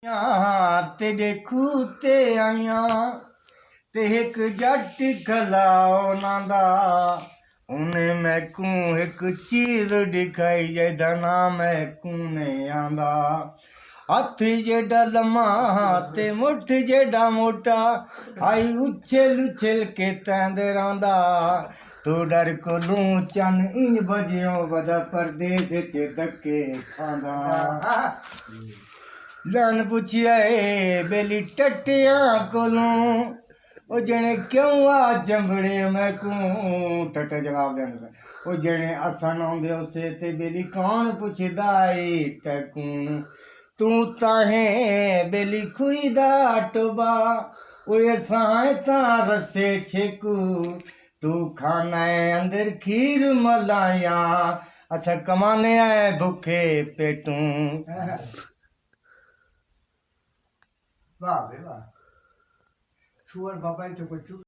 तेरे खूते आया ते एक जट खलाओ नादा उन्हें मैकू एक चीज दिखाई जदा ना मैकू ने आंदा हथ जेड़ा लम्मा ते मुठ जेड़ा मोटा आई उछल उछल के तैंदे रांदा तू डर को लू चन इंज बजियो बदा परदेस च धक्के खांदा लन पुछिया बेली टटिया कोलों ओ जने क्यों आ जंगड़े मैकू टटे जवाब देंगे ओ जने असन आंदे उसे ते बेली कौन पुछदा तकू तू ताहे बेली खुईदा टोबा ओ साए ता रसे छेकू तू खाना अंदर खीर मलाया असा कमाने आए भूखे पेटू वाह वाह सुअर बाबा तो कुछ